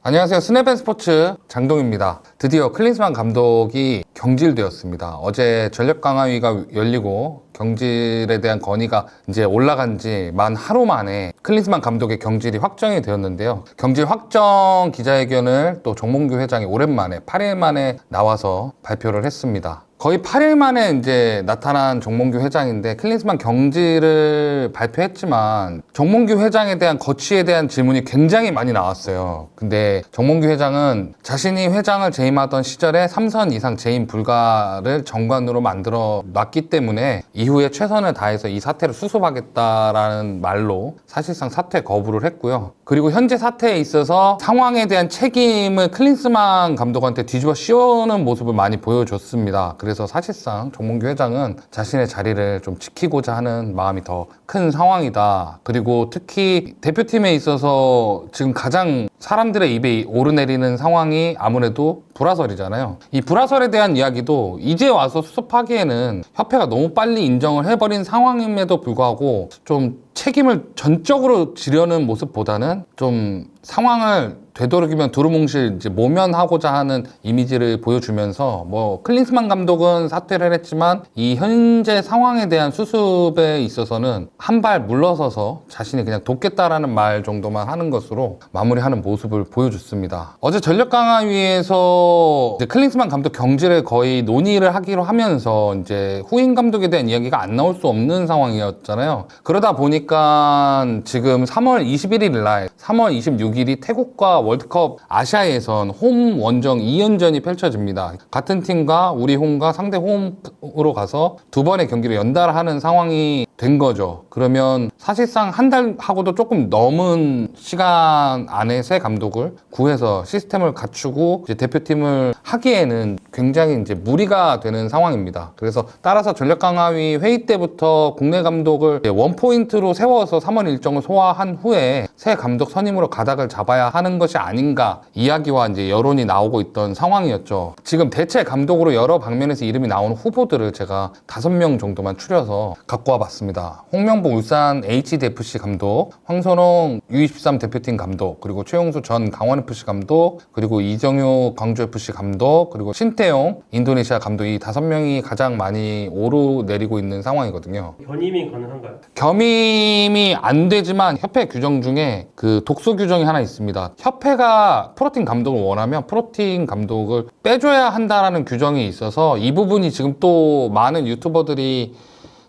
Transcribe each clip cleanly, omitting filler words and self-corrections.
안녕하세요. 스냅앤스포츠 장동입니다. 드디어 클린스만 감독이 경질되었습니다. 어제 전력강화위가 열리고 경질에 대한 건의가 이제 올라간 지 만 하루 만에 클린스만 감독의 경질이 확정이 되었는데요. 경질 확정 기자회견을 또 정몽규 회장이 오랜만에 8일 만에 나와서 발표를 했습니다. 거의 8일 만에 이제 나타난 정몽규 회장인데 클린스만 경질을 발표했지만 정몽규 회장에 대한 거취에 대한 질문이 굉장히 많이 나왔어요. 근데 정몽규 회장은 자신이 회장을 재임하던 시절에 3선 이상 재임 불가를 정관으로 만들어 놨기 때문에 이후에 최선을 다해서 이 사태를 수습하겠다라는 말로 사실상 사퇴 거부를 했고요. 그리고 현재 사태에 있어서 상황에 대한 책임을 클린스만 감독한테 뒤집어 씌우는 모습을 많이 보여줬습니다. 그래서 사실상 정몽규 회장은 자신의 자리를 좀 지키고자 하는 마음이 더 큰 상황이다. 그리고 특히 대표팀에 있어서 지금 가장 사람들의 입에 오르내리는 상황이 아무래도 불화설이잖아요. 이 불화설에 대한 이야기도 이제 와서 수습하기에는 협회가 너무 빨리 인정을 해버린 상황임에도 불구하고 좀 책임을 전적으로 지려는 모습보다는 좀 상황을 되도록이면 두루뭉실 이제 모면하고자 하는 이미지를 보여주면서 뭐 클린스만 감독은 사퇴를 했지만 이 현재 상황에 대한 수습에 있어서는 한 발 물러서서 자신이 그냥 돕겠다라는 말 정도만 하는 것으로 마무리하는 모습을 보여줬습니다. 어제 전력강화위에서 이제 클린스만 감독 경질을 거의 논의를 하기로 하면서 이제 후임 감독에 대한 이야기가 안 나올 수 없는 상황이었잖아요. 그러다 보니까 지금 3월 21일 날 3월 26일이 태국과 월드컵 아시아 예선 홈 원정 2연전이 펼쳐집니다. 같은 팀과 우리 홈과 상대 홈으로 가서 두 번의 경기를 연달아하는 상황이 된 거죠. 그러면 사실상 한 달하고도 조금 넘은 시간 안에 새 감독을 구해서 시스템을 갖추고 이제 대표팀을 하기에는 굉장히 이제 무리가 되는 상황입니다. 그래서 따라서 전력강화위 회의 때부터 국내 감독을 원포인트로 세워서 3월 일정을 소화한 후에 새 감독 선임으로 가닥을 잡아야 하는 것이 아닌가 이야기와 이제 여론이 나오고 있던 상황이었죠. 지금 대체 감독으로 여러 방면에서 이름이 나오는 후보들을 제가 5명 정도만 추려서 갖고 와봤습니다. 홍명보 울산 HDFC 감독, 황선홍 U23 대표팀 감독, 그리고 최용수 전 강원FC 감독, 그리고 이정효 광주FC 감독, 그리고 신태용 인도네시아 감독, 이 5명이 가장 많이 오르내리고 있는 상황이거든요. 견임이 가능한가요? 겸임이 안 되지만 협회 규정 중에 그 독소 규정이 하나 있습니다. 협회가 프로팀 감독을 원하면 프로팀 감독을 빼줘야 한다라는 규정이 있어서 이 부분이 지금 또 많은 유튜버들이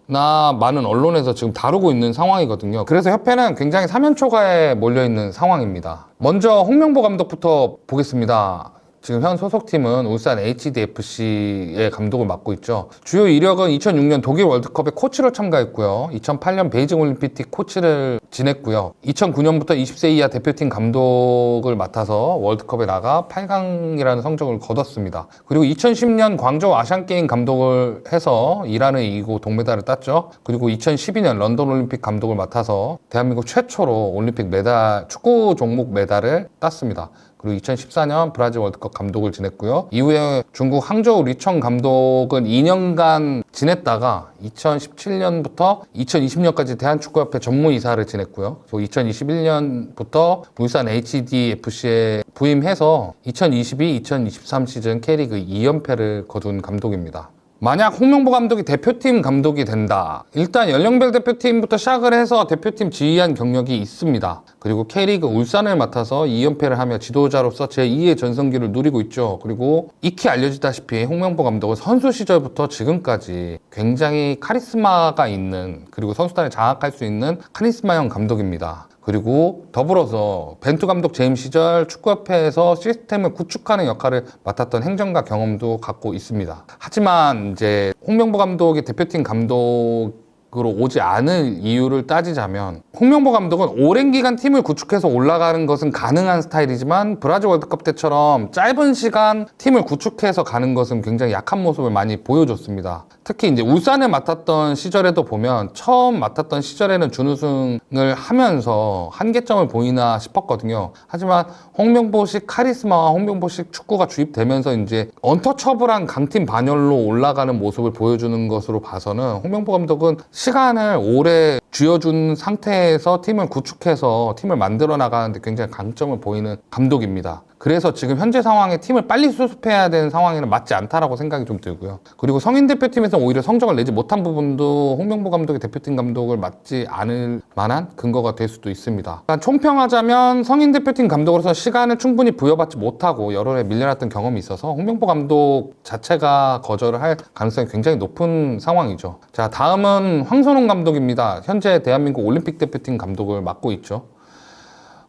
많은 언론에서 지금 다루고 있는 상황이거든요. 그래서 협회는 굉장히 사면초가에 몰려있는 상황입니다. 먼저 홍명보 감독부터 보겠습니다. 지금 현 소속팀은 울산 HDFC의 감독을 맡고 있죠. 주요 이력은 2006년 독일 월드컵에 코치로 참가했고요. 2008년 베이징 올림픽 코치를 지냈고요. 2009년부터 20세 이하 대표팀 감독을 맡아서 월드컵에 나가 8강이라는 성적을 거뒀습니다. 그리고 2010년 광저우 아시안게임 감독을 해서 이란을 이기고 동메달을 땄죠. 그리고 2012년 런던 올림픽 감독을 맡아서 대한민국 최초로 올림픽 메달, 축구 종목 메달을 땄습니다. 그리고 2014년 브라질 월드컵 감독을 지냈고요. 이후에 중국 항저우 리청 감독은 2년간 지냈다가 2017년부터 2020년까지 대한축구협회 전무이사를 지냈고요. 그리고 2021년부터 울산 HDFC에 부임해서 2022-2023 시즌 K리그 2연패를 거둔 감독입니다. 만약 홍명보 감독이 대표팀 감독이 된다. 일단 연령별 대표팀부터 시작을 해서 대표팀 지휘한 경력이 있습니다. 그리고 K리그 울산을 맡아서 2연패를 하며 지도자로서 제2의 전성기를 누리고 있죠. 그리고 익히 알려지다시피 홍명보 감독은 선수 시절부터 지금까지 굉장히 카리스마가 있는, 그리고 선수단을 장악할 수 있는 카리스마형 감독입니다. 그리고 더불어서 벤투 감독 재임 시절 축구협회에서 시스템을 구축하는 역할을 맡았던 행정가 경험도 갖고 있습니다. 하지만 이제 홍명보 감독이 대표팀 감독 으로 오지 않을 이유를 따지자면 홍명보 감독은 오랜 기간 팀을 구축해서 올라가는 것은 가능한 스타일이지만 브라질 월드컵 때처럼 짧은 시간 팀을 구축해서 가는 것은 굉장히 약한 모습을 많이 보여줬습니다. 특히 이제 울산을 맡았던 시절에도 보면 처음 맡았던 시절에는 준우승을 하면서 한계점을 보이나 싶었거든요. 하지만 홍명보식 카리스마와 홍명보식 축구가 주입되면서 이제 언터처블한 강팀 반열로 올라가는 모습을 보여주는 것으로 봐서는 홍명보 감독은 시간을 오래 쥐어준 상태에서 팀을 구축해서 팀을 만들어 나가는데 굉장히 강점을 보이는 감독입니다. 그래서 지금 현재 상황에 팀을 빨리 수습해야 되는 상황에는 맞지 않다라고 생각이 좀 들고요. 그리고 성인 대표팀에서 오히려 성적을 내지 못한 부분도 홍명보 감독이 대표팀 감독을 맡지 않을 만한 근거가 될 수도 있습니다. 일단 총평하자면 성인 대표팀 감독으로서 시간을 충분히 부여받지 못하고 여러 해 밀려났던 경험이 있어서 홍명보 감독 자체가 거절을 할 가능성이 굉장히 높은 상황이죠. 자, 다음은 황선홍 감독입니다. 현재 대한민국 올림픽 대표팀 감독을 맡고 있죠.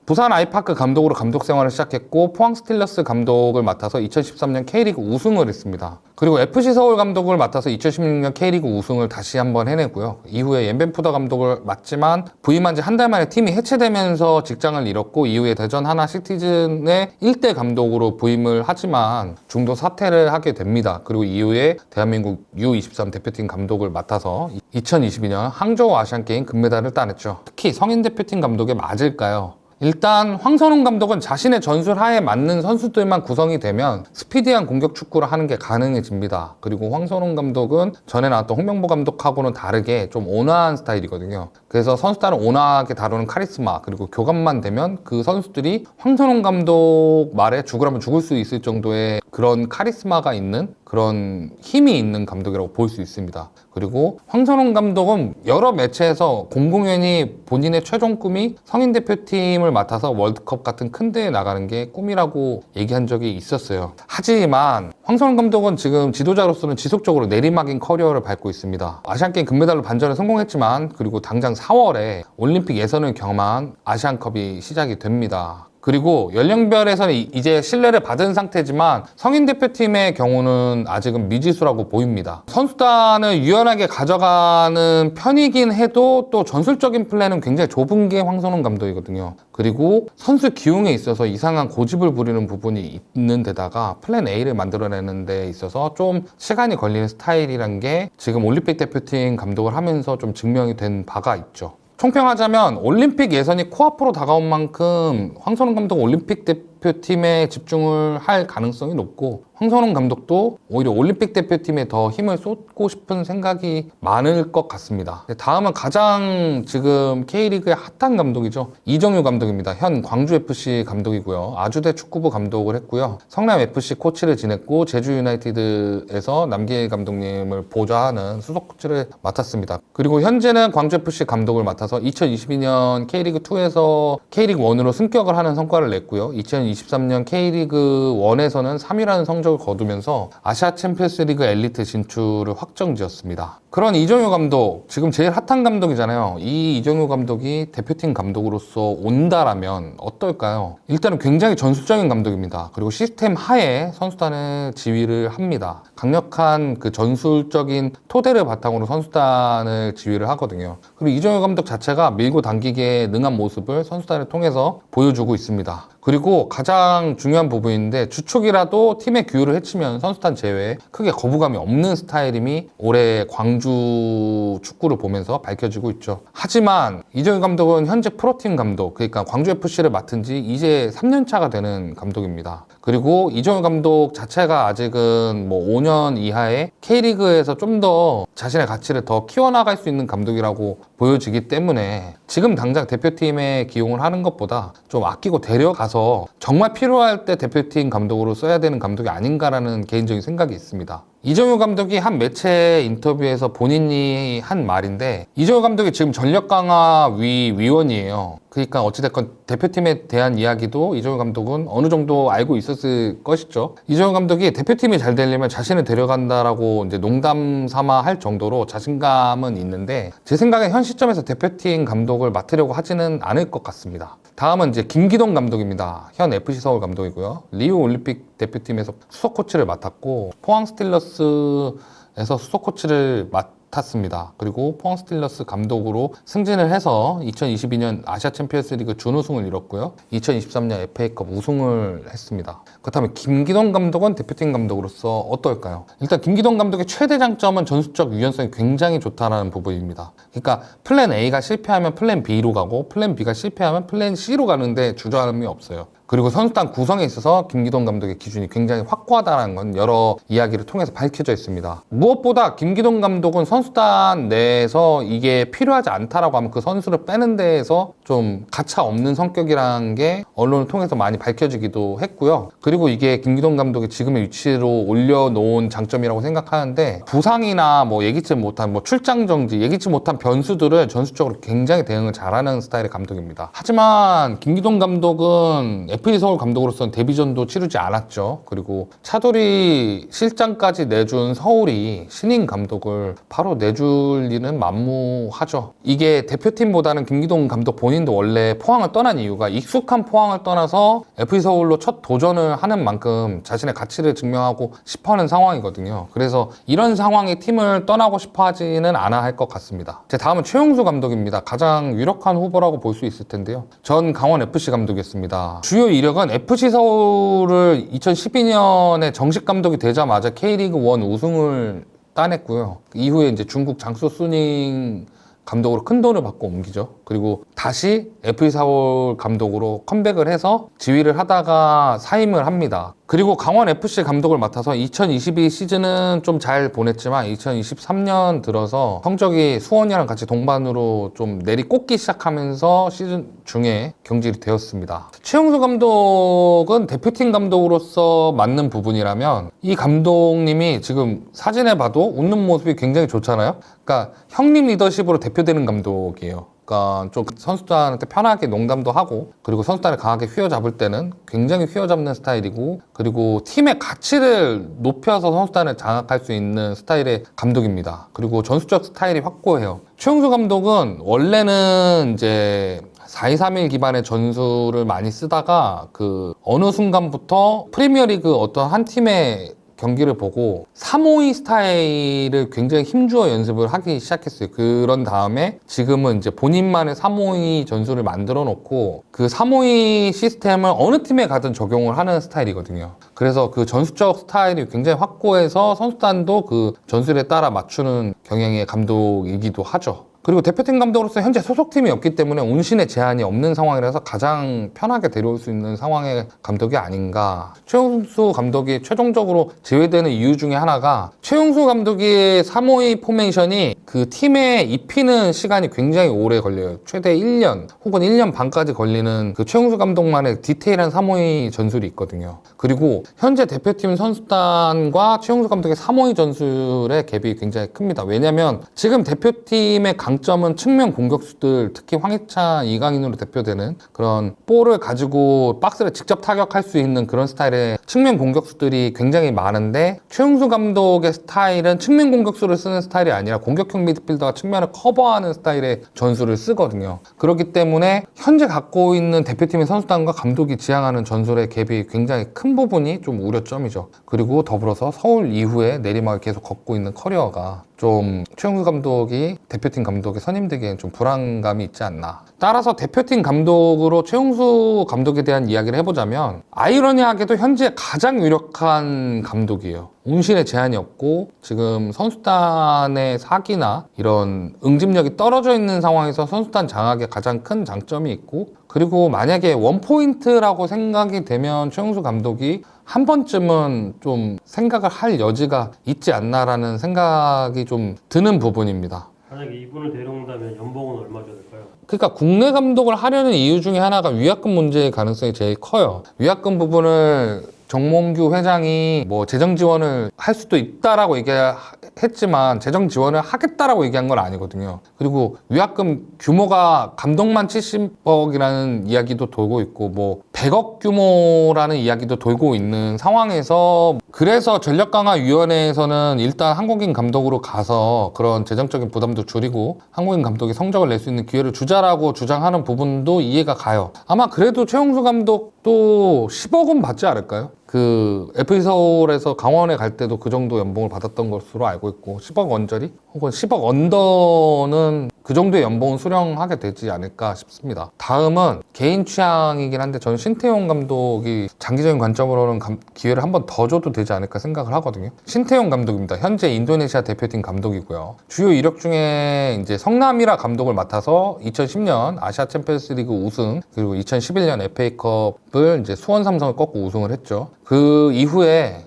부산 아이파크 감독으로 감독 생활을 시작했고 포항 스틸러스 감독을 맡아서 2013년 K리그 우승을 했습니다. 그리고 FC 서울 감독을 맡아서 2016년 K리그 우승을 다시 한번 해내고요. 이후에 옌벤푸더 감독을 맡지만 부임한 지 한 달 만에 팀이 해체되면서 직장을 잃었고 이후에 대전 하나 시티즌의 1대 감독으로 부임을 하지만 중도 사퇴를 하게 됩니다. 그리고 이후에 대한민국 U23 대표팀 감독을 맡아서 2022년 항저우 아시안게임 금메달을 따냈죠. 특히 성인 대표팀 감독에 맞을까요? 일단 황선홍 감독은 자신의 전술하에 맞는 선수들만 구성이 되면 스피디한 공격 축구를 하는 게 가능해집니다. 그리고 황선홍 감독은 전에 나왔던 홍명보 감독하고는 다르게 좀 온화한 스타일이거든요. 그래서 선수단을 온화하게 다루는 카리스마, 그리고 교감만 되면 그 선수들이 황선홍 감독 말에 죽으라면 죽을 수 있을 정도의 그런 카리스마가 있는, 그런 힘이 있는 감독이라고 볼 수 있습니다. 그리고 황선홍 감독은 여러 매체에서 공공연히 본인의 최종 꿈이 성인 대표팀을 맡아서 월드컵 같은 큰 대회에 나가는 게 꿈이라고 얘기한 적이 있었어요. 하지만 황선홍 감독은 지금 지도자로서는 지속적으로 내리막인 커리어를 밟고 있습니다. 아시안게임 금메달로 반전에 성공했지만 그리고 당장 4월에 올림픽 예선을 겸한 아시안컵이 시작이 됩니다. 그리고 연령별에서는 이제 신뢰를 받은 상태지만 성인 대표팀의 경우는 아직은 미지수라고 보입니다. 선수단을 유연하게 가져가는 편이긴 해도 또 전술적인 플랜은 굉장히 좁은 게 황선홍 감독이거든요. 그리고 선수 기용에 있어서 이상한 고집을 부리는 부분이 있는 데다가 플랜 A를 만들어내는 데 있어서 좀 시간이 걸리는 스타일이란 게 지금 올림픽 대표팀 감독을 하면서 좀 증명이 된 바가 있죠. 총평하자면 올림픽 예선이 코앞으로 다가온 만큼 황선홍 감독은 올림픽 대표팀에 집중을 할 가능성이 높고 황선홍 감독도 오히려 올림픽 대표팀에 더 힘을 쏟고 싶은 생각이 많을 것 같습니다. 다음은 가장 지금 K리그의 핫한 감독이죠. 이정효 감독입니다. 현 광주FC 감독이고요. 아주대 축구부 감독을 했고요. 성남FC 코치를 지냈고 제주 유나이티드에서 남기일 감독님을 보좌하는 수석 코치를 맡았습니다. 그리고 현재는 광주FC 감독을 맡아서 2022년 K리그2에서 K리그1으로 승격을 하는 성과를 냈고요. 2023년 K리그1에서는 3위라는 성적을 거두면서 아시아 챔피언스 리그 엘리트 진출을 확정지었습니다. 그런 이정효 감독, 지금 제일 핫한 감독이잖아요. 이 이정효 감독이 대표팀 감독으로서 온다라면 어떨까요? 일단은 굉장히 전술적인 감독입니다. 그리고 시스템 하에 선수단을 지휘를 합니다. 강력한 그 전술적인 토대를 바탕으로 선수단을 지휘를 하거든요. 그리고 이정효 감독 자체가 밀고 당기기에 능한 모습을 선수단을 통해서 보여주고 있습니다. 그리고 가장 중요한 부분인데 주축이라도 팀의 규율을 해치면 선수단 제외에 크게 거부감이 없는 스타일임이 올해 광주 축구를 보면서 밝혀지고 있죠. 하지만 이정효 감독은 현재 프로팀 감독, 그러니까 광주FC를 맡은 지 이제 3년 차가 되는 감독입니다. 그리고 이정효 감독 자체가 아직은 뭐 5년 이하의 K리그에서 좀 더 자신의 가치를 더 키워나갈 수 있는 감독이라고 보여지기 때문에 지금 당장 대표팀에 기용을 하는 것보다 좀 아끼고 데려가서 정말 필요할 때 대표팀 감독으로 써야 되는 감독이 아닌가라는 개인적인 생각이 있습니다. 이정효 감독이 한 매체 인터뷰에서 본인이 한 말인데 이정효 감독이 지금 전력강화 위원이에요. 그러니까 어찌됐건 대표팀에 대한 이야기도 이정효 감독은 어느 정도 알고 있었을 것이죠. 이정효 감독이 대표팀이 잘 되려면 자신을 데려간다라고 이제 농담 삼아 할 정도로 자신감은 있는데 제 생각엔 현 시점에서 대표팀 감독을 맡으려고 하지는 않을 것 같습니다. 다음은 이제 김기동 감독입니다. 현 FC 서울 감독이고요. 리우 올림픽 대표팀에서 수석 코치를 맡았고 포항 스틸러스에서 수석 코치를 맡았습니다. 그리고 포항 스틸러스 감독으로 승진을 해서 2022년 아시아 챔피언스 리그 준우승을 이뤘고요. 2023년 FA컵 우승을 했습니다. 그렇다면 김기동 감독은 대표팀 감독으로서 어떨까요? 일단 김기동 감독의 최대 장점은 전술적 유연성이 굉장히 좋다는 부분입니다. 그러니까 플랜 A가 실패하면 플랜 B로 가고 플랜 B가 실패하면 플랜 C로 가는데 주저함이 없어요. 그리고 선수단 구성에 있어서 김기동 감독의 기준이 굉장히 확고하다는 건 여러 이야기를 통해서 밝혀져 있습니다. 무엇보다 김기동 감독은 선수단 내에서 이게 필요하지 않다라고 하면 그 선수를 빼는 데에서 좀 가차 없는 성격이라는 게 언론을 통해서 많이 밝혀지기도 했고요. 그리고 이게 김기동 감독이 지금의 위치로 올려놓은 장점이라고 생각하는데, 부상이나 뭐 예기치 못한 뭐 출장 정지, 예기치 못한 변수들을 전술적으로 굉장히 대응을 잘하는 스타일의 감독입니다. 하지만 김기동 감독은 FC 서울 감독으로서는 데뷔전도 치르지 않았죠. 그리고 차돌이 실장까지 내준 서울이 신인 감독을 바로 내줄 리는 만무하죠. 이게 대표팀보다는 김기동 감독 본인도 원래 포항을 떠난 이유가 익숙한 포항을 떠나서 FC 서울로 첫 도전을 하는 만큼 자신의 가치를 증명하고 싶어하는 상황이거든요. 그래서 이런 상황에 팀을 떠나고 싶어 하지는 않아 할 것 같습니다. 제 다음은 최용수 감독입니다. 가장 유력한 후보라고 볼 수 있을 텐데요. 전 강원FC 감독이었습니다. 주요 이력은 FC 서울을 2012년에 정식 감독이 되자마자 K리그 1 우승을 따냈고요. 이후에 이제 중국 장수 수닝 감독으로 큰 돈을 받고 옮기죠. 그리고 다시 FC 서울 감독으로 컴백을 해서 지휘를 하다가 사임을 합니다. 그리고 강원FC 감독을 맡아서 2022 시즌은 좀 잘 보냈지만 2023년 들어서 성적이 수원이랑 같이 동반으로 좀 내리꽂기 시작하면서 시즌 중에 경질이 되었습니다. 최용수 감독은 대표팀 감독으로서 맞는 부분이라면, 이 감독님이 지금 사진에 봐도 웃는 모습이 굉장히 좋잖아요. 그러니까 형님 리더십으로 대표되는 감독이에요. 그러니까 좀 선수단한테 편하게 농담도 하고, 그리고 선수단을 강하게 휘어잡을 때는 굉장히 휘어잡는 스타일이고, 그리고 팀의 가치를 높여서 선수단을 장악할 수 있는 스타일의 감독입니다. 그리고 전술적 스타일이 확고해요. 최용수 감독은 원래는 이제 4-2-3-1 기반의 전술을 많이 쓰다가 그 어느 순간부터 프리미어리그 어떤 한 팀의 경기를 보고 3-5-2 스타일을 굉장히 힘주어 연습을 하기 시작했어요. 그런 다음에 지금은 이제 본인만의 3-5-2 전술을 만들어 놓고 그 3-5-2 시스템을 어느 팀에 가든 적용을 하는 스타일이거든요. 그래서 그 전술적 스타일이 굉장히 확고해서 선수단도 그 전술에 따라 맞추는 경향의 감독이기도 하죠. 그리고 대표팀 감독으로서 현재 소속팀이 없기 때문에 운신의 제한이 없는 상황이라서 가장 편하게 데려올 수 있는 상황의 감독이 아닌가. 최용수 감독이 최종적으로 제외되는 이유 중에 하나가, 최용수 감독의 3-5-2 포메이션이 그 팀에 입히는 시간이 굉장히 오래 걸려요. 최대 1년 혹은 1년 반까지 걸리는 그 최용수 감독만의 디테일한 3-5-2 전술이 있거든요. 그리고 현재 대표팀 선수단과 최용수 감독의 3-5-2 전술의 갭이 굉장히 큽니다. 왜냐면 지금 대표팀의 강점은 측면 공격수들, 특히 황희찬, 이강인으로 대표되는 그런 볼을 가지고 박스를 직접 타격할 수 있는 그런 스타일의 측면 공격수들이 굉장히 많은데, 최용수 감독의 스타일은 측면 공격수를 쓰는 스타일이 아니라 공격형 미드필더가 측면을 커버하는 스타일의 전술을 쓰거든요. 그렇기 때문에 현재 갖고 있는 대표팀의 선수단과 감독이 지향하는 전술의 갭이 굉장히 큰 부분이 좀 우려점이죠. 그리고 더불어서 서울 이후에 내리막을 계속 걷고 있는 커리어가 좀 최용수 감독이 대표팀 감독에 선임되기엔 좀 불안감이 있지 않나. 따라서 대표팀 감독으로 최용수 감독에 대한 이야기를 해보자면, 아이러니하게도 현재 가장 유력한 감독이에요. 운신의 제한이 없고 지금 선수단의 사기나 이런 응집력이 떨어져 있는 상황에서 선수단 장악에 가장 큰 장점이 있고, 그리고 만약에 원포인트라고 생각이 되면 최용수 감독이 한 번쯤은 좀 생각을 할 여지가 있지 않나라는 생각이 좀 드는 부분입니다. 만약에 이분을 데려온다면 연봉은 얼마 줘야 될까요? 그러니까 국내 감독을 하려는 이유 중에 하나가 위약금 문제의 가능성이 제일 커요. 위약금 부분을 정몽규 회장이 뭐 재정 지원을 할 수도 있다라고 얘기했지만 재정 지원을 하겠다라고 얘기한 건 아니거든요. 그리고 위약금 규모가 감독만 70억이라는 이야기도 돌고 있고 뭐 100억 규모라는 이야기도 돌고 있는 상황에서, 그래서 전력강화위원회에서는 일단 한국인 감독으로 가서 그런 재정적인 부담도 줄이고 한국인 감독이 성적을 낼 수 있는 기회를 주자라고 주장하는 부분도 이해가 가요. 아마 그래도 최용수 감독도 10억은 받지 않을까요? 그 FC 서울에서 강원에 갈 때도 그 정도 연봉을 받았던 것으로 알고 있고, 10억 언저리 혹은 10억 언더는 그 정도의 연봉은 수령하게 되지 않을까 싶습니다. 다음은 개인 취향이긴 한데 저는 신태용 감독이 장기적인 관점으로는 기회를 한 번 더 줘도 되지 않을까 생각을 하거든요. 신태용 감독입니다. 현재 인도네시아 대표팀 감독이고요. 주요 이력 중에 이제 성남이라 감독을 맡아서 2010년 아시아 챔피언스 리그 우승, 그리고 2011년 FA컵을 이제 수원 삼성을 꺾고 우승을 했죠. 그 이후에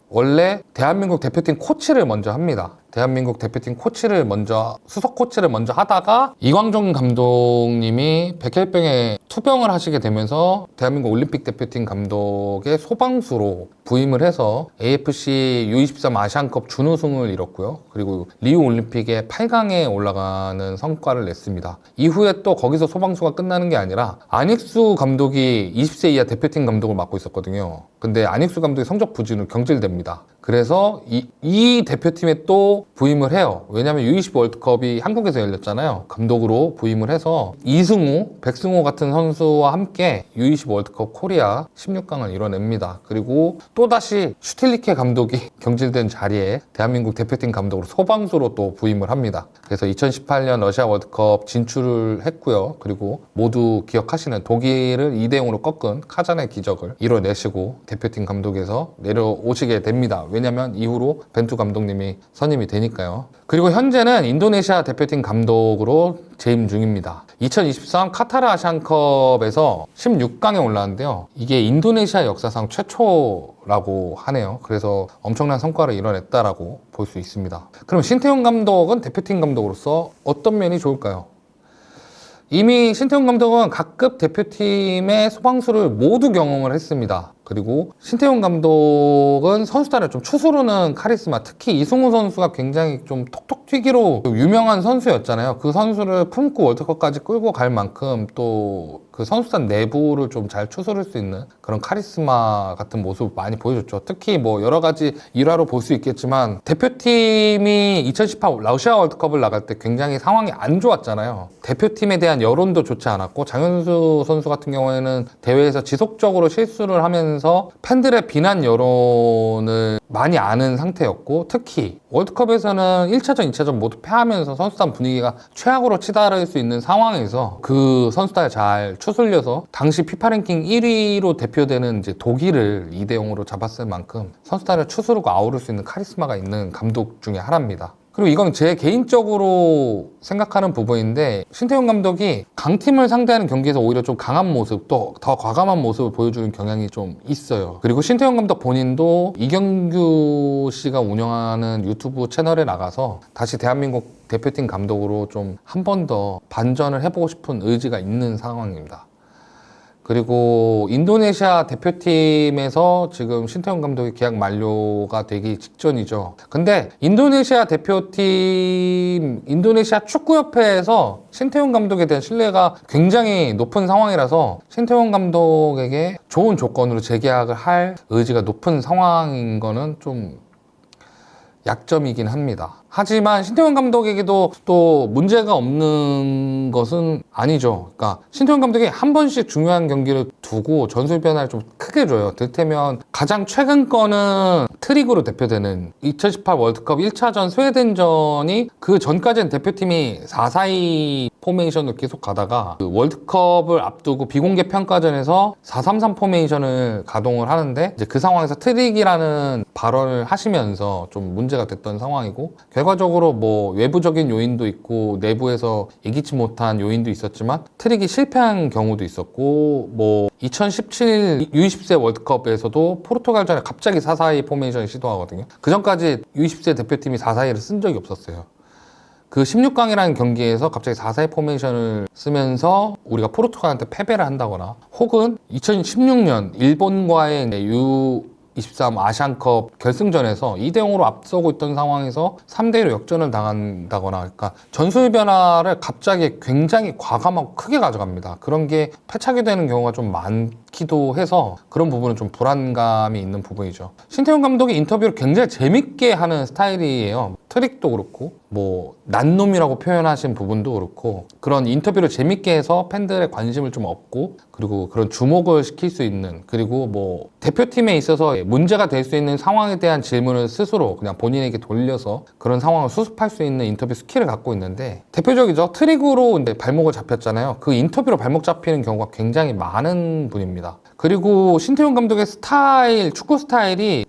원래 대한민국 대표팀 코치를 먼저 합니다. 대한민국 대표팀 코치를 먼저, 수석 코치를 먼저 하다가 이광종 감독님이 백혈병에 투병을 하시게 되면서 대한민국 올림픽 대표팀 감독의 소방수로 부임을 해서 AFC U23 아시안컵 준우승을 이뤘고요. 그리고 리우 올림픽의 8강에 올라가는 성과를 냈습니다. 이후에 또 거기서 소방수가 끝나는 게 아니라 안익수 감독이 20세 이하 대표팀 감독을 맡고 있었거든요. 근데 안익수 감독이 성적 부진으로 경질됩니다. 그래서 이 대표팀에 또 부임을 해요. 왜냐하면 U20 월드컵이 한국에서 열렸잖아요. 감독으로 부임을 해서 이승우, 백승호 같은 선수와 함께 U20 월드컵 코리아 16강을 이뤄냅니다. 그리고 또다시 슈틸리케 감독이 경질된 자리에 대한민국 대표팀 감독으로 소방수로 또 부임을 합니다. 그래서 2018년 러시아 월드컵 진출을 했고요. 그리고 모두 기억하시는 독일을 2대0으로 꺾은 카잔의 기적을 이뤄내시고 대표팀 감독에서 내려오시게 됩니다. 왜냐면 이후로 벤투 감독님이 선임이 되니까요. 그리고 현재는 인도네시아 대표팀 감독으로 재임 중입니다. 2023 카타르 아시안컵에서 16강에 올라왔는데요. 이게 인도네시아 역사상 최초라고 하네요. 그래서 엄청난 성과를 이뤄냈다라고 볼 수 있습니다. 그럼 신태용 감독은 대표팀 감독으로서 어떤 면이 좋을까요? 이미 신태용 감독은 각급 대표팀의 소방수를 모두 경험을 했습니다. 그리고 신태용 감독은 선수단을 좀 추스르는 카리스마, 특히 이승우 선수가 굉장히 좀 톡톡 튀기로 유명한 선수였잖아요. 그 선수를 품고 월드컵까지 끌고 갈 만큼 또 그 선수단 내부를 좀 잘 추스를 수 있는 그런 카리스마 같은 모습 많이 보여줬죠. 특히 뭐 여러 가지 일화로 볼 수 있겠지만 대표팀이 2018 러시아 월드컵을 나갈 때 굉장히 상황이 안 좋았잖아요. 대표팀에 대한 여론도 좋지 않았고 장현수 선수 같은 경우에는 대회에서 지속적으로 실수를 하면서 팬들의 비난 여론을 많이 아는 상태였고, 특히 월드컵에서는 1차전, 2차전 모두 패하면서 선수단 분위기가 최악으로 치달을 수 있는 상황에서 그 선수단을 잘 추슬려서 당시 피파 랭킹 1위로 대표되는 이제 독일을 2대0으로 잡았을 만큼 선수단을 추스르고 아우를 수 있는 카리스마가 있는 감독 중에 하나입니다. 그리고 이건 제 개인적으로 생각하는 부분인데, 신태용 감독이 강팀을 상대하는 경기에서 오히려 좀 강한 모습, 또 더 과감한 모습을 보여주는 경향이 좀 있어요. 그리고 신태용 감독 본인도 이경규 씨가 운영하는 유튜브 채널에 나가서 다시 대한민국 대표팀 감독으로 좀 한 번 더 반전을 해보고 싶은 의지가 있는 상황입니다. 그리고 인도네시아 대표팀에서 지금 신태용 감독의 계약 만료가 되기 직전이죠. 근데 인도네시아 대표팀, 인도네시아 축구협회에서 신태용 감독에 대한 신뢰가 굉장히 높은 상황이라서 신태용 감독에게 좋은 조건으로 재계약을 할 의지가 높은 상황인 거는 좀 약점이긴 합니다. 하지만 신태용 감독에게도 또 문제가 없는 것은 아니죠. 그러니까 신태용 감독이 한 번씩 중요한 경기를 두고 전술 변화를 좀 크게 줘요. 들테면 가장 최근 거는 트릭으로 대표되는 2018 월드컵 1차전 스웨덴전이, 그 전까지는 대표팀이 4-4-2 포메이션으로 계속 가다가 그 월드컵을 앞두고 비공개 평가전에서 4-3-3 포메이션을 가동을 하는데, 이제 그 상황에서 트릭이라는 발언을 하시면서 좀 문제가 됐던 상황이고, 결과적으로 뭐 외부적인 요인도 있고 내부에서 예기치 못한 요인도 있었지만 트릭이 실패한 경우도 있었고, 뭐 2017 U20세 월드컵에서도 포르투갈전에 갑자기 4-4-2 포메이션을 시도하거든요. 그 전까지 U20세 대표팀이 4-4-2를 쓴 적이 없었어요. 그 16강이라는 경기에서 갑자기 4-4-2 포메이션을 쓰면서 우리가 포르투갈한테 패배를 한다거나, 혹은 2016년 일본과의 U23 아시안컵 결승전에서 2대0으로 앞서고 있던 상황에서 3대1로 역전을 당한다거나, 그러니까 전술 변화를 갑자기 굉장히 과감하고 크게 가져갑니다. 그런 게 패착이 되는 경우가 좀 많기 않기도 해서 그런 부분은 좀 불안감이 있는 부분이죠. 신태용 감독이 인터뷰를 굉장히 재밌게 하는 스타일이에요. 트릭도 그렇고 뭐 난놈이라고 표현하신 부분도 그렇고 그런 인터뷰를 재밌게 해서 팬들의 관심을 좀 얻고 그리고 그런 주목을 시킬 수 있는 그리고 뭐 대표팀에 있어서 문제가 될 수 있는 상황에 대한 질문을 스스로 그냥 본인에게 돌려서 그런 상황을 수습할 수 있는 인터뷰 스킬을 갖고 있는데 대표적이죠. 트릭으로 이제 발목을 잡혔잖아요. 그 인터뷰로 발목 잡히는 경우가 굉장히 많은 분입니다. 그리고 신태용 감독의 스타일, 축구 스타일이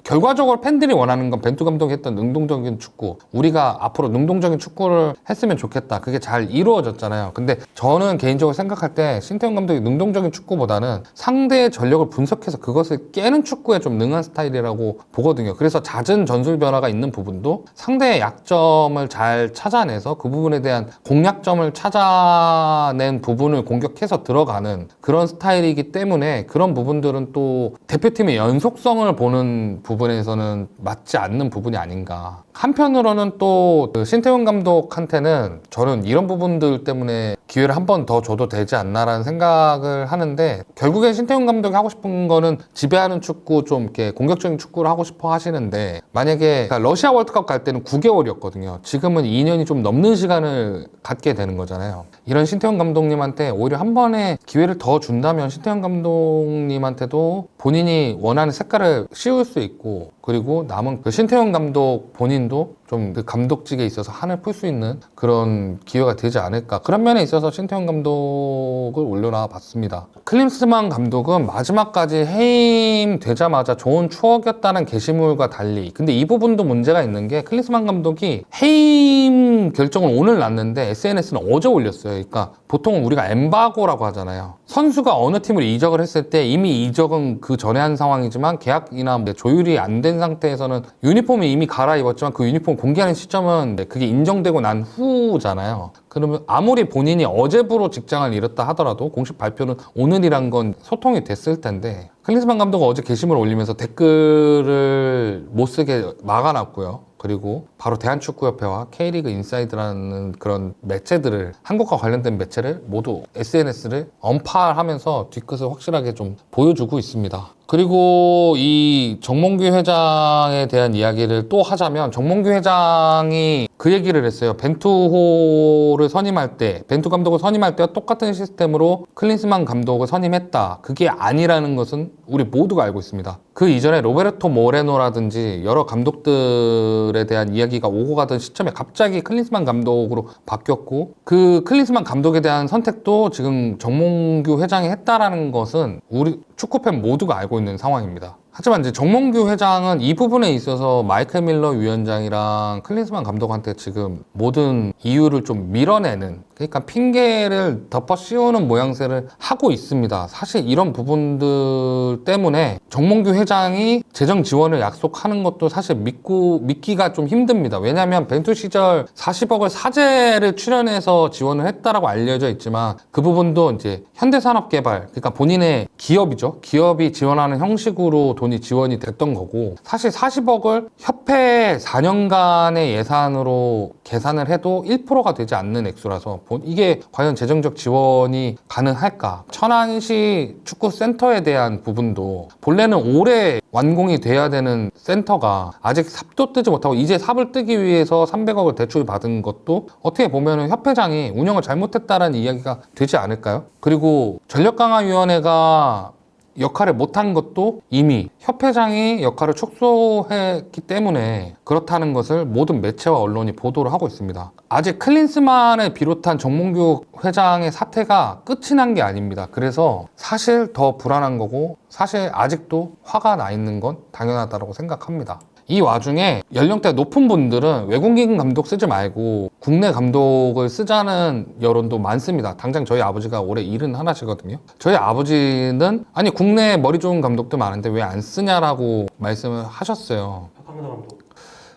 결과적으로 팬들이 원하는 건 벤투 감독이 했던 능동적인 축구, 우리가 앞으로 능동적인 축구를 했으면 좋겠다. 그게 잘 이루어졌잖아요. 근데 저는 개인적으로 생각할 때 신태용 감독이 능동적인 축구보다는 상대의 전력을 분석해서 그것을 깨는 축구에 좀 능한 스타일이라고 보거든요. 그래서 잦은 전술 변화가 있는 부분도 상대의 약점을 잘 찾아내서 그 부분에 대한 공략점을 찾아낸 부분을 공격해서 들어가는 그런 스타일이기 때문에 그런 부분들은 또 대표팀의 연속성을 보는 부분에서는 맞지 않는 부분이 아닌가. 한편으로는 또 신태용 감독한테는 저는 이런 부분들 때문에 기회를 한 번 더 줘도 되지 않나라는 생각을 하는데 결국엔 신태용 감독이 하고 싶은 거는 지배하는 축구 좀 이렇게 공격적인 축구를 하고 싶어 하시는데 만약에 러시아 월드컵 갈 때는 9개월이었거든요. 지금은 2년이 좀 넘는 시간을 갖게 되는 거잖아요. 이런 신태용 감독님한테 오히려 한 번에 기회를 더 준다면 신태용 감독님한테도 본인이 원하는 색깔을 씌울 수 있고 그리고 남은 그 신태용 감독 본인도 좀 그 감독직에 있어서 한을 풀 수 있는 그런 기회가 되지 않을까. 그런 면에 있어서 신태용 감독을 올려놔 봤습니다. 클린스만 감독은 마지막까지 해임되자마자 좋은 추억이었다는 게시물과 달리 근데 이 부분도 문제가 있는 게 클린스만 감독이 해임 결정을 오늘 났는데 SNS는 어제 올렸어요. 그러니까 보통 우리가 엠바고라고 하잖아요. 선수가 어느 팀으로 이적을 했을 때 이미 이적은 그 전에 한 상황이지만 계약이나 조율이 안 된 상태에서는 유니폼이 이미 갈아입었지만 그 유니폼 공개하는 시점은 그게 인정되고 난 후잖아요. 그러면 아무리 본인이 어제부로 직장을 잃었다 하더라도 공식 발표는 오늘이란 건 소통이 됐을 텐데 클린스만 감독은 어제 게시물을 올리면서 댓글을 못 쓰게 막아놨고요. 그리고 바로 대한축구협회와 K리그 인사이드라는 그런 매체들을 한국과 관련된 매체를 모두 SNS를 언팔하면서 뒤끝을 확실하게 좀 보여주고 있습니다. 그리고 이 정몽규 회장에 대한 이야기를 또 하자면 정몽규 회장이 그 얘기를 했어요. 벤투호를 선임할 때 벤투 감독을 선임할 때와 똑같은 시스템으로 클린스만 감독을 선임했다. 그게 아니라는 것은 우리 모두가 알고 있습니다. 그 이전에 로베르토 모레노라든지 여러 감독들에 대한 이야기가 오고 가던 시점에 갑자기 클린스만 감독으로 바뀌었고 그 클린스만 감독에 대한 선택도 지금 정몽규 회장이 했다라는 것은 우리 축구팬 모두가 알고 있는 상황입니다. 하지만 이제 정몽규 회장은 이 부분에 있어서 마이클 밀러 위원장이랑 클린스만 감독한테 지금 모든 이유를 좀 밀어내는 그러니까 핑계를 덮어 씌우는 모양새를 하고 있습니다. 사실 이런 부분들 때문에 정몽규 회장이 재정 지원을 약속하는 것도 사실 믿기가 좀 힘듭니다. 왜냐하면 벤투 시절 40억을 사재를 출연해서 지원을 했다라고 알려져 있지만 그 부분도 이제 현대산업개발 그러니까 본인의 기업이죠. 기업이 지원하는 형식으로 돈이 지원이 됐던 거고 사실 40억을 협회 4년간의 예산으로 계산을 해도 1%가 되지 않는 액수라서 이게 과연 재정적 지원이 가능할까? 천안시 축구센터에 대한 부분도 본래는 올해 완공이 돼야 되는 센터가 아직 삽도 뜨지 못하고 이제 삽을 뜨기 위해서 300억을 대출 받은 것도 어떻게 보면 협회장이 운영을 잘못했다라는 이야기가 되지 않을까요? 그리고 전력강화위원회가 역할을 못한 것도 이미 협회장이 역할을 축소했기 때문에 그렇다는 것을 모든 매체와 언론이 보도를 하고 있습니다. 아직 클린스만을 비롯한 정몽규 회장의 사태가 끝이 난 게 아닙니다. 그래서 사실 더 불안한 거고 사실 아직도 화가 나 있는 건 당연하다고 생각합니다. 이 와중에 연령대 높은 분들은 외국인 감독 쓰지 말고 국내 감독을 쓰자는 여론도 많습니다. 당장 저희 아버지가 올해 71이거든요. 저희 아버지는 아니 국내에 머리 좋은 감독도 많은데 왜 안 쓰냐라고 말씀을 하셨어요. 박항서 감독.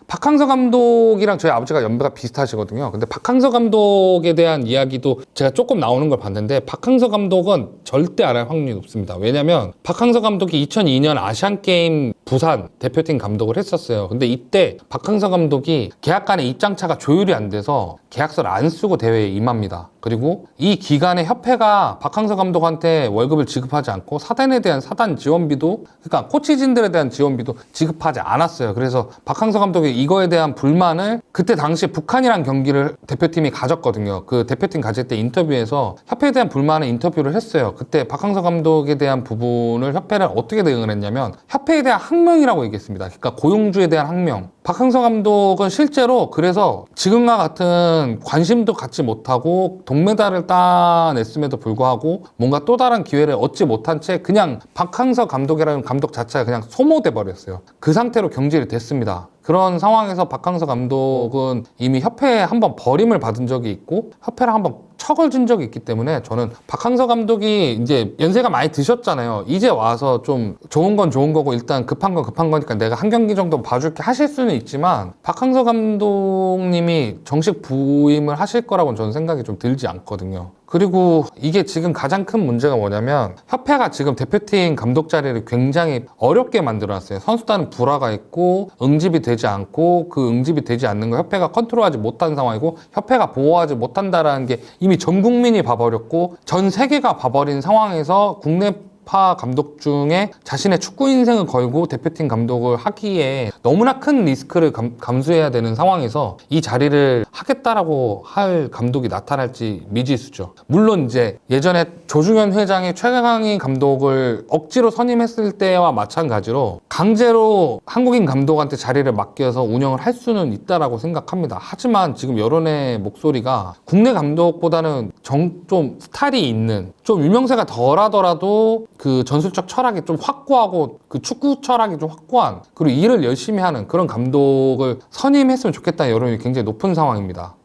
박항서 감독이랑 저희 아버지가 연배가 비슷하시거든요. 근데 박항서 감독에 대한 이야기도 제가 조금 나오는 걸 봤는데 박항서 감독은 절대 안 할 확률이 높습니다. 왜냐면 박항서 감독이 2002년 아시안게임 부산 대표팀 감독을 했었어요. 근데 이때 박항서 감독이 계약 간의 입장차가 조율이 안 돼서 계약서를 안 쓰고 대회에 임합니다. 그리고 이 기간에 협회가 박항서 감독한테 월급을 지급하지 않고 사단에 대한 사단 지원비도, 그러니까 코치진들에 대한 지원비도 지급하지 않았어요. 그래서 박항서 감독이 이거에 대한 불만을 그때 당시 북한이랑 경기를 대표팀이 가졌거든요. 그 대표팀 가질 때 인터뷰에서 협회에 대한 불만을 인터뷰를 했어요. 그때 박항서 감독에 대한 부분을 협회는 어떻게 대응을 했냐면 협회에 대한 항명이라고 얘기했습니다. 그러니까 고용주에 대한 항명. 박항서 감독은 실제로 그래서 지금과 같은 관심도 갖지 못하고 동메달을 따냈음에도 불구하고 뭔가 또 다른 기회를 얻지 못한 채 그냥 박항서 감독이라는 감독 자체가 그냥 소모돼 버렸어요. 그 상태로 경질이 됐습니다. 그런 상황에서 박항서 감독은 이미 협회에 한번 버림을 받은 적이 있고 협회를 한번 척을 진 적이 있기 때문에 저는 박항서 감독이 이제 연세가 많이 드셨잖아요. 이제 와서 좀 좋은 건 좋은 거고 일단 급한 건 급한 거니까 내가 한 경기 정도 봐줄게 하실 수는 있지만 박항서 감독님이 정식 부임을 하실 거라고는 저는 생각이 좀 들지 않거든요. 그리고 이게 지금 가장 큰 문제가 뭐냐면 협회가 지금 대표팀 감독 자리를 굉장히 어렵게 만들어놨어요. 선수단은 불화가 있고 응집이 되지 않고 그 응집이 되지 않는 거 협회가 컨트롤하지 못한 상황이고 협회가 보호하지 못한다라는 게 이미 전 국민이 봐버렸고 전 세계가 봐버린 상황에서 국내파 감독 중에 자신의 축구 인생을 걸고 대표팀 감독을 하기에 너무나 큰 리스크를 감수해야 되는 상황에서 이 자리를 하겠다라고 할 감독이 나타날지 미지수죠. 물론 이제 예전에 조중현 회장이 최강희 감독을 억지로 선임했을 때와 마찬가지로 강제로 한국인 감독한테 자리를 맡겨서 운영을 할 수는 있다라고 생각합니다. 하지만 지금 여론의 목소리가 국내 감독보다는 좀 스타일이 있는 좀 유명세가 덜하더라도 그 전술적 철학이 좀 확고하고 그 축구 철학이 좀 확고한 그리고 일을 열심히 하는 그런 감독을 선임했으면 좋겠다는 여론이 굉장히 높은 상황입니다.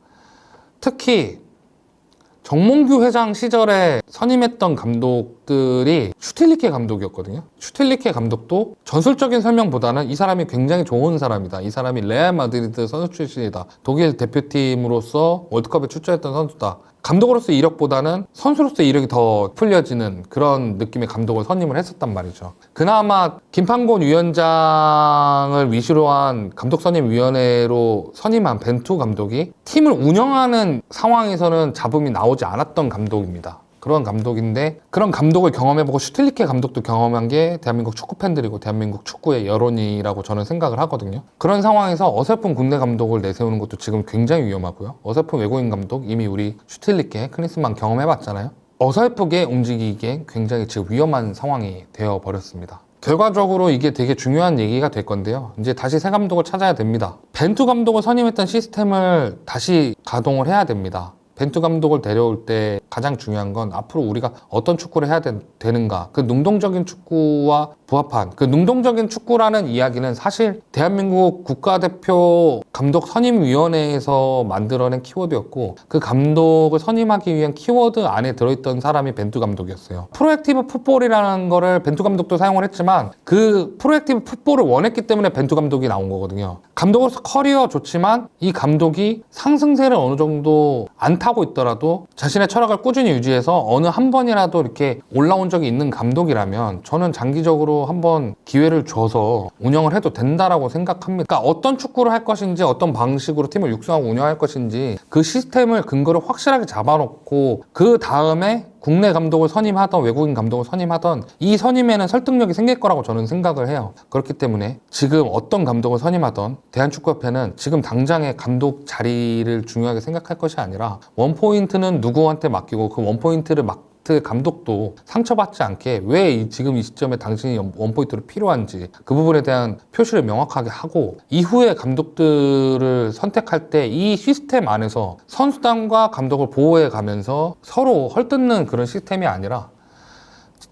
특히 정몽규 회장 시절에 선임했던 감독들이 슈틸리케 감독이었거든요. 슈틸리케 감독도 전술적인 설명보다는 이 사람이 굉장히 좋은 사람이다. 이 사람이 레알 마드리드 선수 출신이다. 독일 대표팀으로서 월드컵에 출전했던 선수다. 감독으로서 이력보다는 선수로서 이력이 더 풀려지는 그런 느낌의 감독을 선임을 했었단 말이죠. 그나마 김판곤 위원장을 위시로 한 감독선임위원회로 선임한 벤투 감독이 팀을 운영하는 상황에서는 잡음이 나오지 않았던 감독입니다. 그런 감독인데 그런 감독을 경험해보고 슈틸리케 감독도 경험한 게 대한민국 축구 팬들이고 대한민국 축구의 여론이라고 저는 생각을 하거든요. 그런 상황에서 어설픈 국내 감독을 내세우는 것도 지금 굉장히 위험하고요. 어설픈 외국인 감독 이미 우리 슈틸리케, 클린스만 경험해봤잖아요. 어설프게 움직이기에 굉장히 지금 위험한 상황이 되어버렸습니다. 결과적으로 이게 되게 중요한 얘기가 될 건데요. 이제 다시 새 감독을 찾아야 됩니다. 벤투 감독을 선임했던 시스템을 다시 가동을 해야 됩니다. 벤투 감독을 데려올 때 가장 중요한 건 앞으로 우리가 어떤 축구를 해야 되는가, 그 능동적인 축구와 부합한 그 능동적인 축구라는 이야기는 사실 대한민국 국가대표 감독 선임위원회에서 만들어낸 키워드였고 그 감독을 선임하기 위한 키워드 안에 들어있던 사람이 벤투 감독이었어요. 프로액티브 풋볼이라는 거를 벤투 감독도 사용을 했지만 그 프로액티브 풋볼을 원했기 때문에 벤투 감독이 나온 거거든요. 감독으로서 커리어 좋지만 이 감독이 상승세를 어느 정도 안 타고 있더라도 자신의 철학을 꾸준히 유지해서 어느 한 번이라도 이렇게 올라온 적이 있는 감독이라면 저는 장기적으로 한번 기회를 줘서 운영을 해도 된다라고 생각합니다. 그러니까 어떤 축구를 할 것인지 어떤 방식으로 팀을 육성하고 운영할 것인지 그 시스템을 근거를 확실하게 잡아놓고 그 다음에 국내 감독을 선임하던 외국인 감독을 선임하던 이 선임에는 설득력이 생길 거라고 저는 생각을 해요. 그렇기 때문에 지금 어떤 감독을 선임하던 대한축구협회는 지금 당장의 감독 자리를 중요하게 생각할 것이 아니라 원포인트는 누구한테 맡기고 그 원포인트를 감독도 상처받지 않게 왜 지금 이 시점에 당신이 원포인트로 필요한지 그 부분에 대한 표시를 명확하게 하고 이후에 감독들을 선택할 때 이 시스템 안에서 선수단과 감독을 보호해 가면서 서로 헐뜯는 그런 시스템이 아니라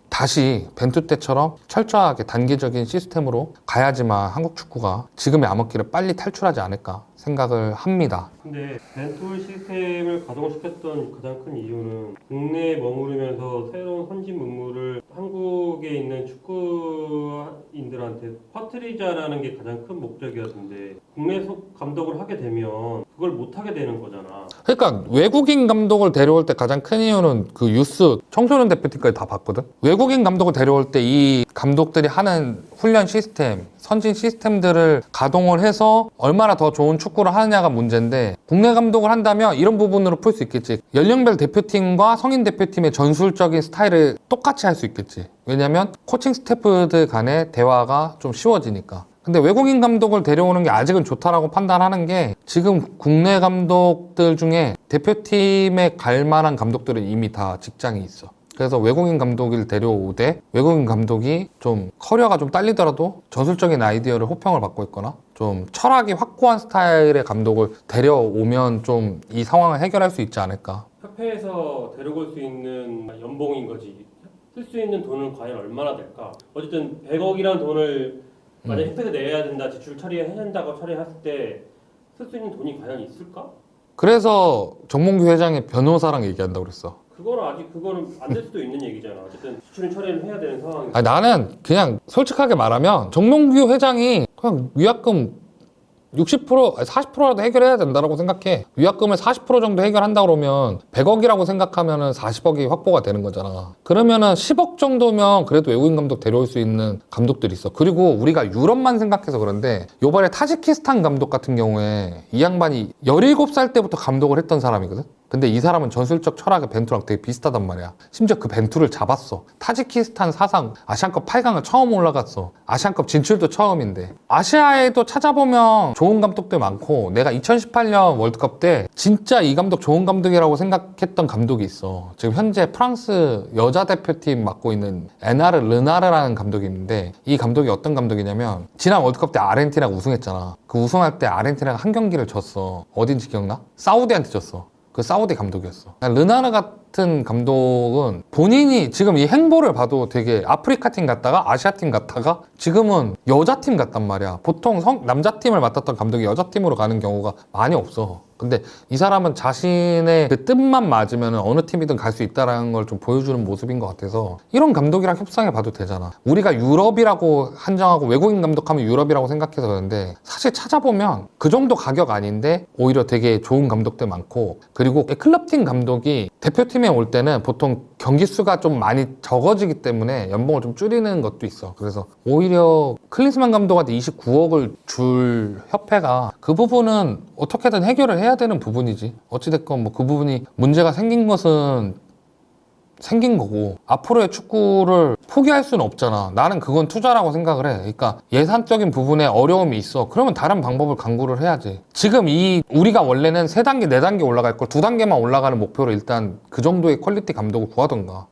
다시 벤투 때처럼 철저하게 단계적인 시스템으로 가야지만 한국 축구가 지금의 암흑기를 빨리 탈출하지 않을까 생각을 합니다. 근데 벤투 시스템을 가동시켰던 가장 큰 이유는 국내에 머무르면서 새로운 선진 문물을 한국에 있는 축구인들한테 퍼뜨리자라는 게 가장 큰 목적이었는데 국내 감독을 하게 되면 그걸 못하게 되는 거잖아. 그러니까 외국인 감독을 데려올 때 가장 큰 이유는 그 유스 청소년 대표팀까지 다 봤거든. 외국인 감독을 데려올 때 이 감독들이 하는 훈련 시스템, 선진 시스템들을 가동을 해서 얼마나 더 좋은 축구를 하느냐가 문제인데, 국내 감독을 한다면 이런 부분으로 풀 수 있겠지. 연령별 대표팀과 성인 대표팀의 전술적인 스타일을 똑같이 할 수 있겠지. 왜냐면 코칭 스태프들 간의 대화가 좀 쉬워지니까. 근데 외국인 감독을 데려오는 게 아직은 좋다라고 판단하는 게, 지금 국내 감독들 중에 대표팀에 갈 만한 감독들은 이미 다 직장이 있어. 그래서 외국인 감독을 데려오되 외국인 감독이 좀 커리어가 좀 딸리더라도 전술적인 아이디어를 호평을 받고 있거나 좀 철학이 확고한 스타일의 감독을 데려오면 좀 이 상황을 해결할 수 있지 않을까. 협회에서 데려올 수 있는 연봉인 거지. 쓸 수 있는 돈은 과연 얼마나 될까? 어쨌든 100억이라는 돈을 만약 협회에서 내야 된다, 지출 처리해야 된다고 처리했을 때 쓸 수 있는 돈이 과연 있을까? 그래서 정몽규 회장이 변호사랑 얘기한다고 그랬어. 그거는 안 될 수도 있는 얘기잖아. 어쨌든 지출은 처리를 해야 되는 상황이. 아니, 나는 그냥 솔직하게 말하면 정몽규 회장이 그냥 위약금 60%, 40%라도 해결해야 된다고 생각해. 위약금을 40% 정도 해결한다 그러면 100억이라고 생각하면은 40억이 확보가 되는 거잖아. 그러면은 10억 정도면 그래도 외국인 감독 데려올 수 있는 감독들이 있어. 그리고 우리가 유럽만 생각해서 그런데 요번에 타지키스탄 감독 같은 경우에 이 양반이 17살 때부터 감독을 했던 사람이거든. 근데 이 사람은 전술적 철학의 벤투랑 되게 비슷하단 말이야. 심지어 그 벤투를 잡았어. 타지키스탄 사상 아시안컵 8강을 처음 올라갔어. 아시안컵 진출도 처음인데. 아시아에도 찾아보면 좋은 감독들 많고, 내가 2018년 월드컵 때 진짜 이 감독 좋은 감독이라고 생각했던 감독이 있어. 지금 현재 프랑스 여자 대표팀 맡고 있는 에나르 르나르라는 감독이 있는데, 이 감독이 어떤 감독이냐면 지난 월드컵 때 아르헨티나가 우승했잖아. 그 우승할 때 아르헨티나가 한 경기를 졌어. 어딘지 기억나? 사우디한테 졌어. 그 사우디 감독이었어. 르나르 같은 감독은 본인이 지금 이 행보를 봐도 되게 아프리카 팀 갔다가 아시아 팀 갔다가 지금은 여자 팀 같단 말이야. 보통 남자 팀을 맡았던 감독이 여자 팀으로 가는 경우가 많이 없어. 근데 이 사람은 자신의 그 뜻만 맞으면 어느 팀이든 갈 수 있다는 걸 좀 보여주는 모습인 것 같아서 이런 감독이랑 협상해 봐도 되잖아. 우리가 유럽이라고 한정하고 외국인 감독하면 유럽이라고 생각해서 그런데, 사실 찾아보면 그 정도 가격 아닌데 오히려 되게 좋은 감독들 많고, 그리고 클럽팀 감독이 대표팀에 올 때는 보통 경기 수가 좀 많이 적어지기 때문에 연봉을 좀 줄이는 것도 있어. 그래서 오히려 클린스만 감독한테 29억을 줄 협회가 그 부분은 어떻게든 해결을 해야 되는 부분이지. 어찌됐건 뭐 그 부분이 문제가 생긴 것은 생긴 거고, 앞으로의 축구를 포기할 수는 없잖아. 나는 그건 투자라고 생각을 해. 그러니까 예산적인 부분에 어려움이 있어. 그러면 다른 방법을 강구를 해야지. 지금 우리가 원래는 3단계, 4단계 올라갈 걸 2단계만 올라가는 목표로 일단 그 정도의 퀄리티 감독을 구하던가,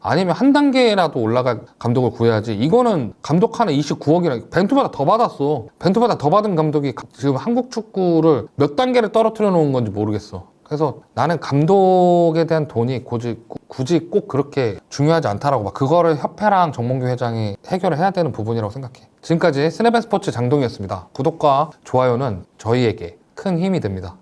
아니면 한 단계라도 올라갈 감독을 구해야지. 이거는 감독 하나 29억이라 벤투보다 더 받았어. 벤투보다 더 받은 감독이 지금 한국 축구를 몇 단계를 떨어뜨려 놓은 건지 모르겠어. 그래서 나는 감독에 대한 돈이 굳이 꼭 그렇게 중요하지 않다라고 봐. 그거를 협회랑 정몽규 회장이 해결을 해야 되는 부분이라고 생각해. 지금까지 스냅앤스포츠 장동이었습니다. 구독과 좋아요는 저희에게 큰 힘이 됩니다.